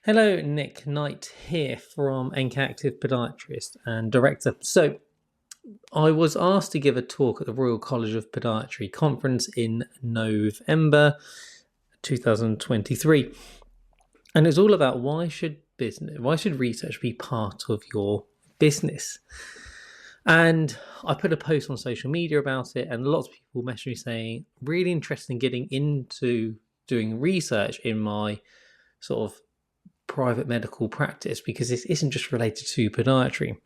Hello, Nick Knight here from NK Active Podiatrist and Director. So, I was asked to give a talk at the Royal College of Podiatry conference in November 2023. And it's all about why should research be part of your business? And I put a post on social media about it, and lots of people messaged me saying, really interested in getting into doing research in my sort of private medical practice, because this isn't just related to podiatry.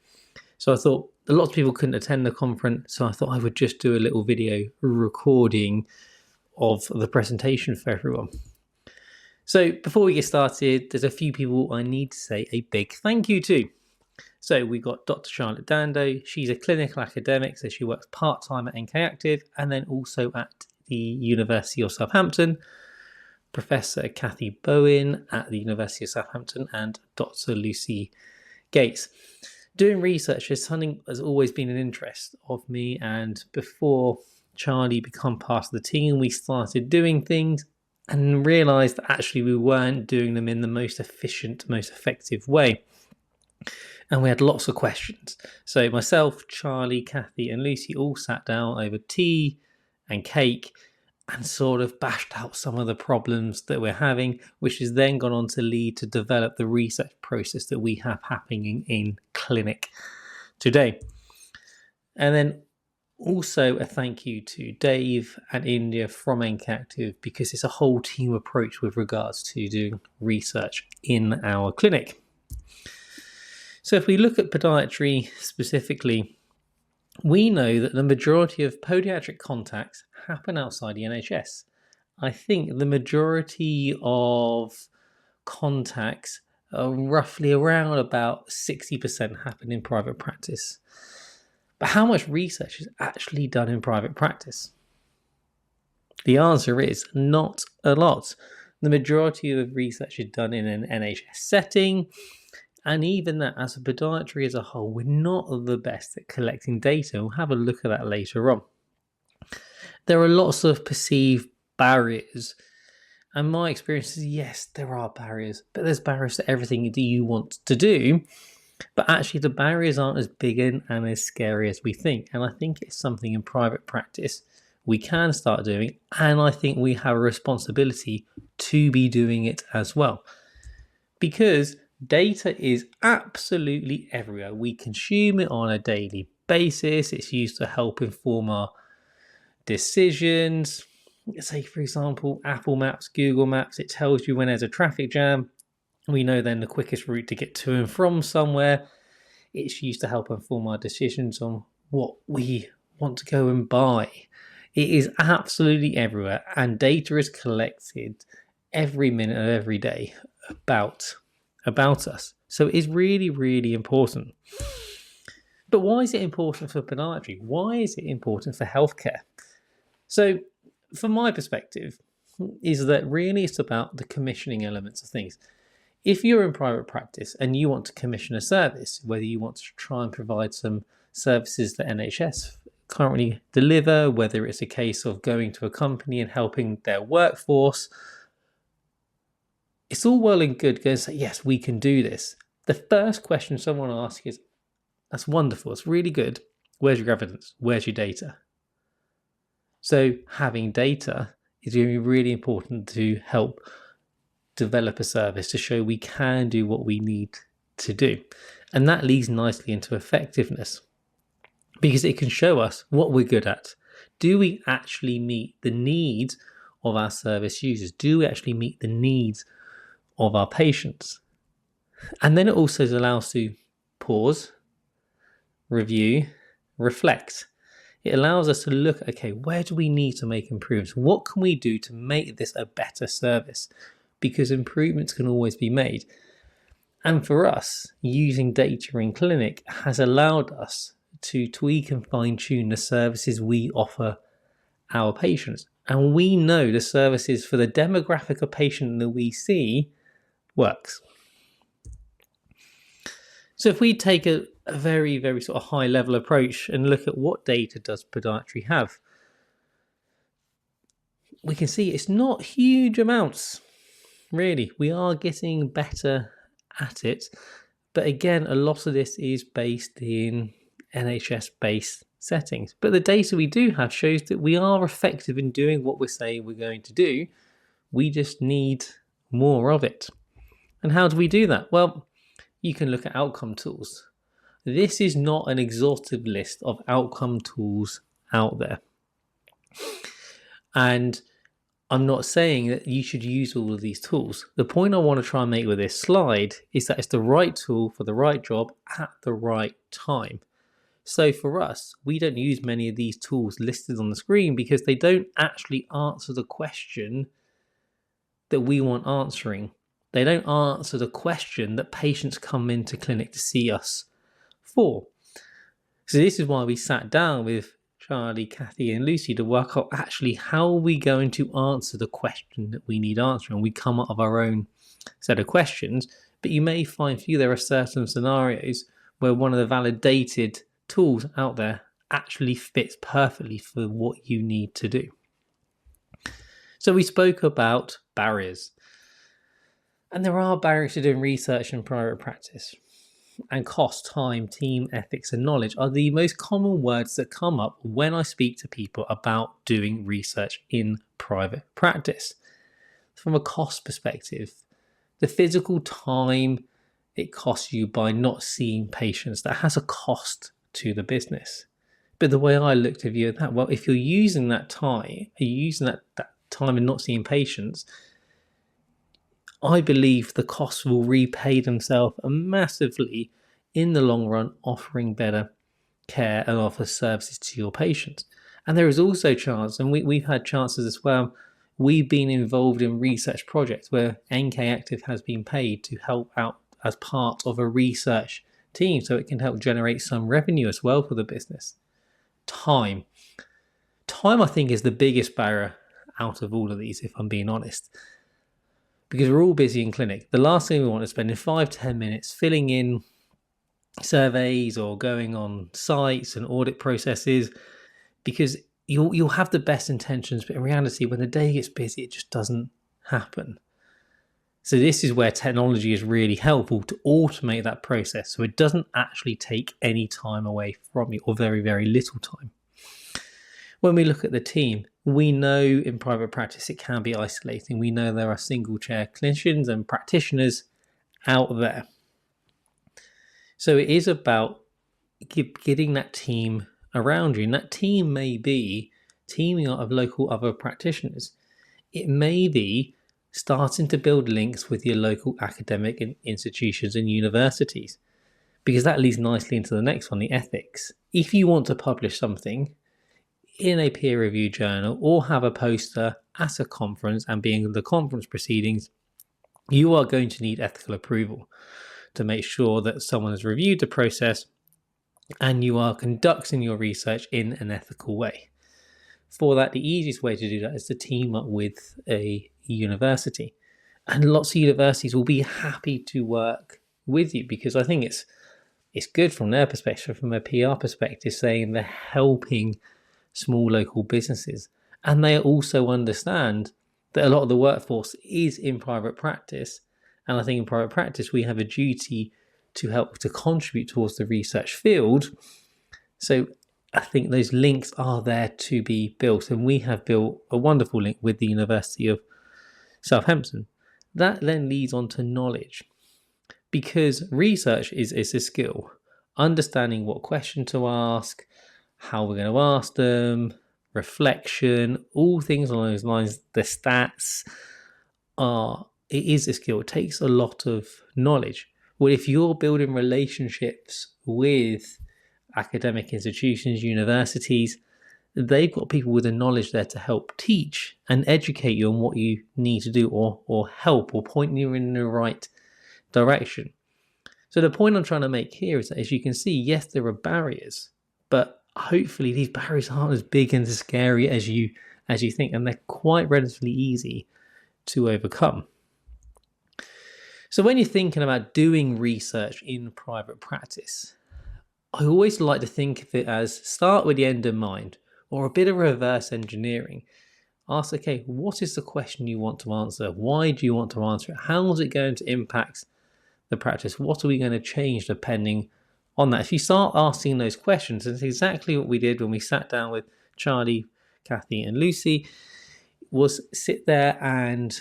So I thought a lot of people couldn't attend the conference, so I thought I would just do a little video recording of the presentation for everyone. So before we get started, there's a few people I need to say a big thank you to. So we've got Dr. Charlotte Dando. She's a clinical academic, so she works part-time at NK Active and then also at the University of Southampton. Professor Kathy Bowen at the University of Southampton and Dr. Lucy Gates. Doing research is something that's always been an interest of me, and before Charlie became part of the team, we started doing things and realised that actually we weren't doing them in the most efficient, most effective way. And we had lots of questions. So myself, Charlie, Kathy and Lucy all sat down over tea and cake and sort of bashed out some of the problems that we're having, which has then gone on to lead to develop the research process that we have happening in clinic today. And then also a thank you to Dave and India from NK Active, because it's a whole team approach with regards to doing research in our clinic. So if we look at podiatry specifically, we know that the majority of podiatric contacts happen outside the NHS. I think the majority of contacts are roughly around about 60% happen in private practice. But how much research is actually done in private practice? The answer is not a lot. The majority of research is done in an NHS setting. And even that, as a podiatry as a whole, we're not the best at collecting data. We'll have a look at that later on. There are lots of perceived barriers. And my experience is, yes, there are barriers, but there's barriers to everything that you want to do. But actually, the barriers aren't as big and as scary as we think. And I think it's something in private practice we can start doing. And I think we have a responsibility to be doing it as well. Because data is absolutely everywhere. We consume it on a daily basis. It's used to help inform our decisions. Say, for example, Apple Maps, Google Maps, it tells you when there's a traffic jam. We know then the quickest route to get to and from somewhere. It's used to help inform our decisions on what we want to go and buy. It is absolutely everywhere, and data is collected every minute of every day about us. So it is really, really important. But why is it important for podiatry? Why is it important for healthcare? So from my perspective, is that really it's about the commissioning elements of things. If you're in private practice and you want to commission a service, whether you want to try and provide some services that NHS currently deliver, whether it's a case of going to a company and helping their workforce, it's all well and good going to say, yes, we can do this. The first question someone asks is, that's wonderful, it's really good. Where's your evidence? Where's your data? So having data is going to be really important to help develop a service to show we can do what we need to do. And that leads nicely into effectiveness, because it can show us what we're good at. Do we actually meet the needs of our service users? Do we actually meet the needs of our patients? And then it also allows us to pause, review, reflect. It allows us to look, okay, where do we need to make improvements? What can we do to make this a better service? Because improvements can always be made. And for us, using data in clinic has allowed us to tweak and fine-tune the services we offer our patients. And we know the services for the demographic of patient that we see works. So if we take a very, very sort of high level approach and look at what data does podiatry have, we can see it's not huge amounts. Really, we are getting better at it. But again, a lot of this is based in NHS-based settings. But the data we do have shows that we are effective in doing what we're saying we're going to do. We just need more of it. And how do we do that? Well, you can look at outcome tools. This is not an exhaustive list of outcome tools out there. And I'm not saying that you should use all of these tools. The point I want to try and make with this slide is that it's the right tool for the right job at the right time. So for us, we don't use many of these tools listed on the screen because they don't actually answer the question that we want answering. They don't answer the question that patients come into clinic to see us for. So this is why we sat down with Charlie, Kathy and Lucy to work out actually how are we going to answer the question that we need answering. We come up with our own set of questions, but you may find for you there are certain scenarios where one of the validated tools out there actually fits perfectly for what you need to do. So we spoke about barriers. And there are barriers to doing research in private practice. And cost, time, team, ethics, and knowledge are the most common words that come up when I speak to people about doing research in private practice. From a cost perspective, the physical time it costs you by not seeing patients, that has a cost to the business. But the way I look to view that, well, if you're using that time, that time and not seeing patients, I believe the costs will repay themselves massively in the long run, offering better care and offer services to your patients. And there is also chance, and we've had chances as well, we've been involved in research projects where NK Active has been paid to help out as part of a research team so it can help generate some revenue as well for the business. Time, I think, is the biggest barrier out of all of these, if I'm being honest. Because we're all busy in clinic. The last thing we want is spending 5-10 minutes filling in surveys or going on sites and audit processes, because you'll have the best intentions, but in reality, when the day gets busy, it just doesn't happen. So this is where technology is really helpful to automate that process so it doesn't actually take any time away from you, or very, very little time. When we look at the team, we know in private practice it can be isolating. We know there are single chair clinicians and practitioners out there. So it is about getting that team around you. And that team may be teaming up of local other practitioners. It may be starting to build links with your local academic institutions and universities, because that leads nicely into the next one, the ethics. If you want to publish something in a peer-reviewed journal or have a poster at a conference and being in the conference proceedings, you are going to need ethical approval to make sure that someone has reviewed the process and you are conducting your research in an ethical way. For that, the easiest way to do that is to team up with a university. And lots of universities will be happy to work with you, because I think it's good from their perspective, from a PR perspective, saying they're helping small local businesses. And they also understand that a lot of the workforce is in private practice. And I think in private practice, we have a duty to help to contribute towards the research field. So I think those links are there to be built. And we have built a wonderful link with the University of Southampton. That then leads on to knowledge, because research is a skill. Understanding what question to ask, how we're going to ask them, reflection, all things along those lines, the stats it is a skill. It takes a lot of knowledge. Well, if you're building relationships with academic institutions, universities, they've got people with the knowledge there to help teach and educate you on what you need to do, or help or point you in the right direction. So the point I'm trying to make here is that, as you can see, yes, there are barriers, but hopefully these barriers aren't as big and as scary as you think, and they're quite relatively easy to overcome. So when you're thinking about doing research in private practice, I always like to think of it as start with the end in mind, or a bit of reverse engineering. Ask, okay, what is the question you want to answer? Why do you want to answer it? How is it going to impact the practice? What are we going to change depending on that? If you start asking those questions, and it's exactly what we did when we sat down with Charlie, Kathy, and Lucy, was sit there and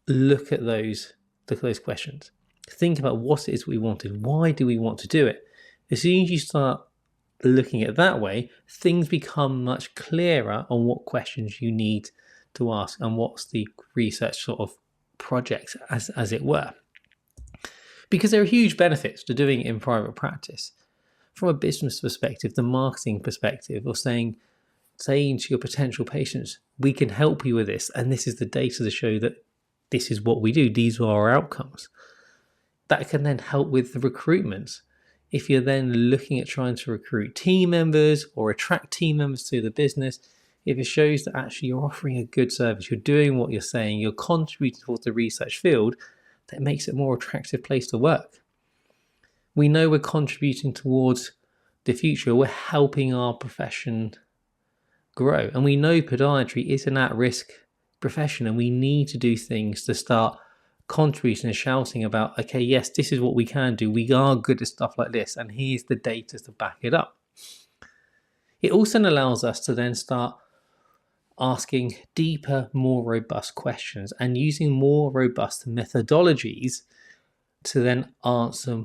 look at those questions. Think about what it is we wanted. Why do we want to do it? As soon as you start looking at it that way, things become much clearer on what questions you need to ask and what's the research sort of project, as it were. Because there are huge benefits to doing it in private practice. From a business perspective, the marketing perspective, or saying to your potential patients, we can help you with this, and this is the data to show that this is what we do, these are our outcomes. That can then help with the recruitment. If you're then looking at trying to recruit team members or attract team members to the business, if it shows that actually you're offering a good service, you're doing what you're saying, you're contributing towards the research field, that makes it a more attractive place to work. We know we're contributing towards the future, we're helping our profession grow, and we know podiatry is an at-risk profession, and we need to do things to start contributing and shouting about, okay, yes, this is what we can do, we are good at stuff like this, and here's the data to back it up. It also allows us to then start asking deeper, more robust questions and using more robust methodologies to then answer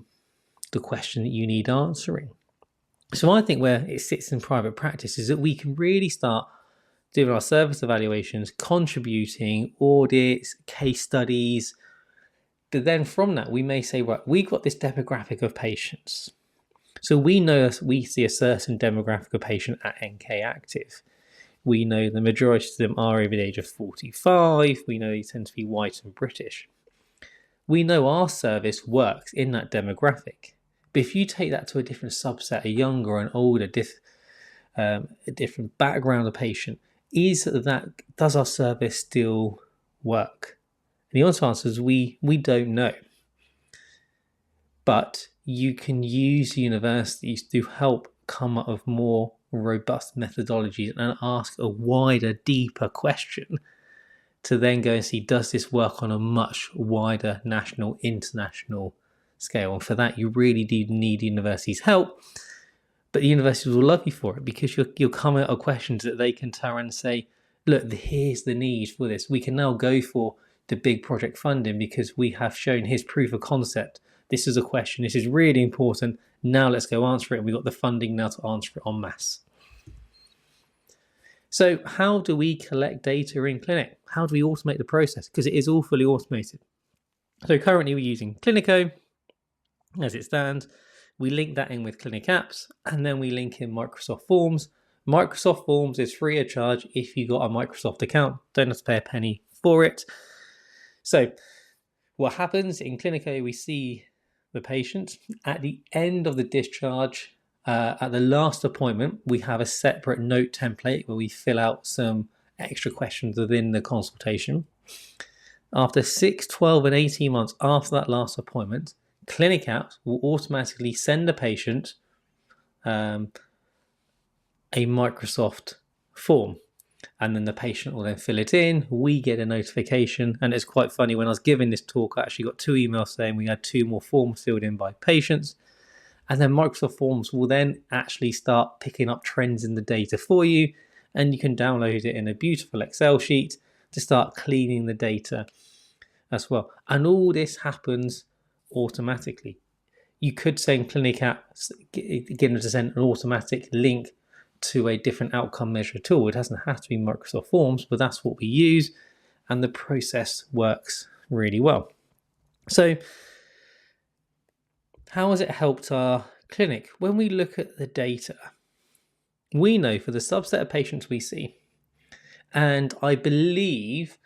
the question that you need answering. So I think where it sits in private practice is that we can really start doing our service evaluations, contributing, audits, case studies. But then from that, we may say, right, we've got this demographic of patients. So we know we see a certain demographic of patient at NK Active. We know the majority of them are over the age of 45. We know they tend to be white and British. We know our service works in that demographic. But if you take that to a different subset, a younger or an older, a different background of patient, does our service still work? And the honest answer is we don't know. But you can use universities to help come up with more robust methodologies and ask a wider, deeper question to then go and see, does this work on a much wider national, international scale? And for that, you really do need universities' help. But the universities will love you for it, because you'll come out of questions that they can turn and say, look, here's the need for this. We can now go for the big project funding because we have shown his proof of concept. This is a question. This is really important. Now let's go answer it. And we've got the funding now to answer it en masse. So how do we collect data in clinic? How do we automate the process? Because it is all fully automated. So currently we're using Clinico as it stands. We link that in with Clinic Apps, and then we link in Microsoft Forms. Microsoft Forms is free of charge if you got a Microsoft account. Don't have to pay a penny for it. So what happens in Clinico, we see the patient. At the end of the discharge, at the last appointment, we have a separate note template where we fill out some extra questions within the consultation. After 6, 12, and 18 months after that last appointment, Clinic Apps will automatically send the patient a Microsoft form, and then the patient will then fill it in. We get a notification, and it's quite funny, when I was giving this talk, I actually got 2 emails saying we had 2 more forms filled in by patients, and then Microsoft Forms will then actually start picking up trends in the data for you, and you can download it in a beautiful Excel sheet to start cleaning the data as well. And all this happens automatically. You could say in Clinic Apps, get them to send an automatic link to a different outcome measure tool. It doesn't have to be Microsoft Forms, but that's what we use, and the process works really well. So how has it helped our clinic? When we look at the data, we know for the subset of patients we see, and I believe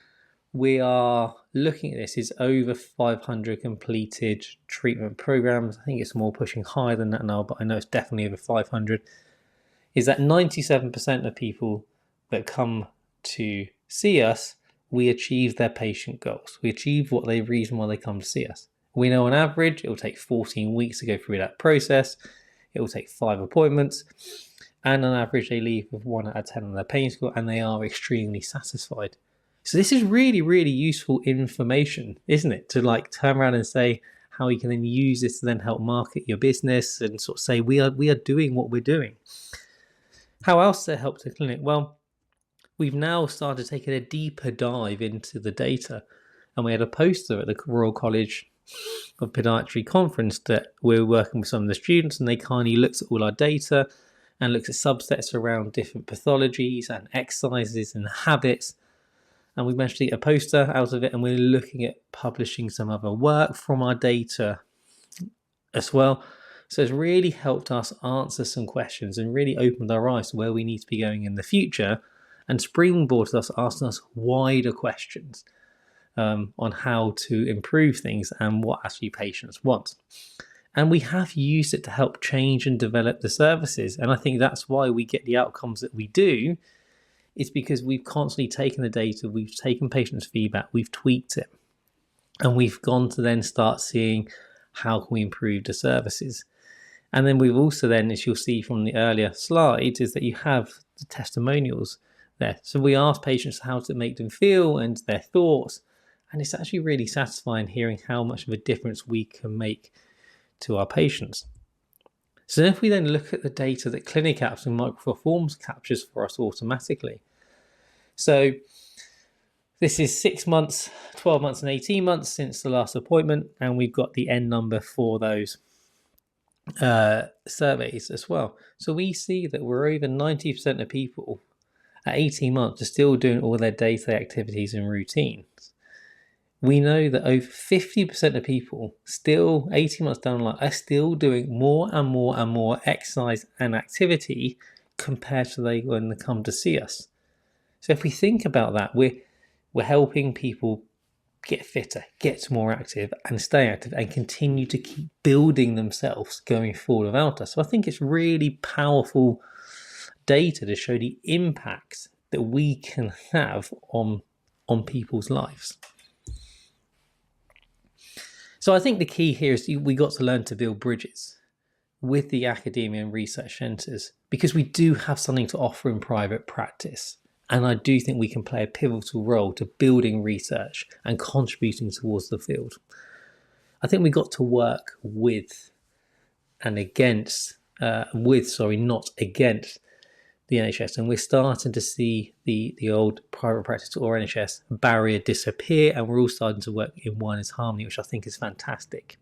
we are looking at this is over 500 completed treatment programs. I think it's more pushing higher than that now, but I know it's definitely over 500. Is that 97% of people that come to see us, we achieve their patient goals. We achieve what they reason why they come to see us. We know on average it will take 14 weeks to go through that process. It will take 5 appointments. And on average, they leave with 1 out of 10 on their pain score, and they are extremely satisfied. So this is really, really useful information, isn't it? To like turn around and say how you can then use this to then help market your business and sort of say we are doing what we're doing. How else to help the clinic? Well, we've now started taking a deeper dive into the data, and we had a poster at the Royal College of Podiatry conference that we're working with some of the students, and they kindly looked at all our data and looked at subsets around different pathologies and exercises and habits. And we managed to get a poster out of it, and we're looking at publishing some other work from our data as well. So it's really helped us answer some questions and really opened our eyes to where we need to be going in the future, and springboarded us asking us wider questions on how to improve things and what actually patients want. And we have used it to help change and develop the services. And I think that's why we get the outcomes that we do. It's because we've constantly taken the data, we've taken patients' feedback, we've tweaked it, and we've gone to then start seeing how can we improve the services. And then we've also then, as you'll see from the earlier slide, is that you have the testimonials there. So we ask patients how to make them feel and their thoughts, and it's actually really satisfying hearing how much of a difference we can make to our patients. So if we then look at the data that Clinic Apps and Microsoft Forms captures for us automatically. So this is 6 months, 12 months and 18 months since the last appointment, and we've got the N number for those surveys as well. So we see that we're over 90% of people at 18 months are still doing all their day-to-day activities and routines. We know that over 50% of people still 18 months down the line are still doing more and more and more exercise and activity compared to when they come to see us. So if we think about that, we're helping people get fitter, get more active and stay active and continue to keep building themselves going forward without us. So I think it's really powerful data to show the impact that we can have on people's lives. So I think the key here is we got to learn to build bridges with the academia and research centres, because we do have something to offer in private practice. And I do think we can play a pivotal role to building research and contributing towards the field. I think we got to work with and against, not against the NHS. And we're starting to see the old private practice or NHS barrier disappear, and we're all starting to work in one as harmony, which I think is fantastic.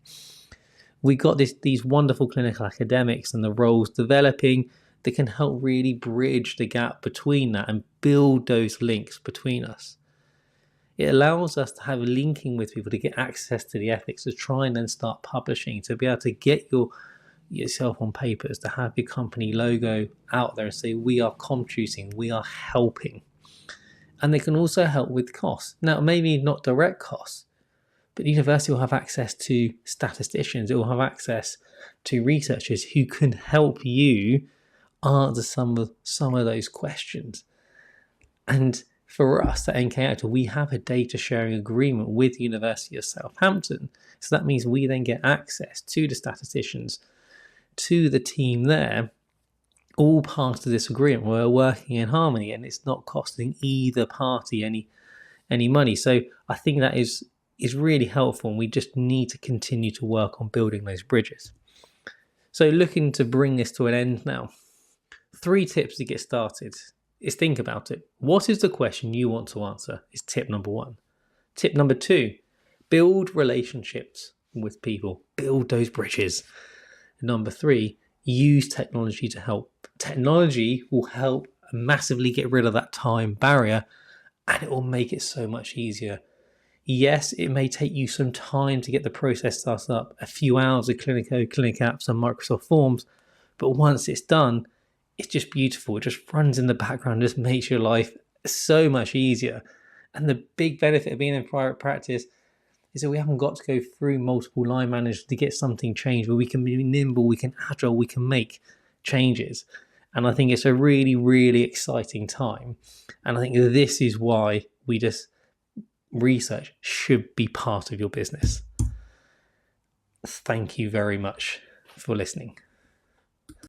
We got these wonderful clinical academics and the roles developing that can help really bridge the gap between that and build those links between us. It allows us to have linking with people to get access to the ethics, to try and then start publishing, to be able to get yourself on papers, to have your company logo out there and say we are contributing, we are helping. And they can also help with costs. Now, maybe not direct costs, but the university will have access to statisticians, it will have access to researchers who can help you answer some of those questions. And for us at NK Actor, we have a data sharing agreement with the University of Southampton. So that means we then get access to the statisticians, to the team there, all part of this agreement. We're working in harmony and it's not costing either party any money. So I think that is really helpful, and we just need to continue to work on building those bridges. So looking to bring this to an end now, 3 tips to get started is think about it. What is the question you want to answer is tip number 1. Tip number 2, build relationships with people, build those bridges. Number 3, use technology to help. Technology will help massively get rid of that time barrier, and it will make it so much easier. Yes, it may take you some time to get the process started up, a few hours of Clinic Apps and Microsoft Forms, but once it's done, it's just beautiful. It just runs in the background, just makes your life so much easier. And the big benefit of being in private practice is that we haven't got to go through multiple line managers to get something changed, where we can be nimble, we can agile, we can make changes. And I think it's a really, really exciting time. And I think this is why research should be part of your business. Thank you very much for listening.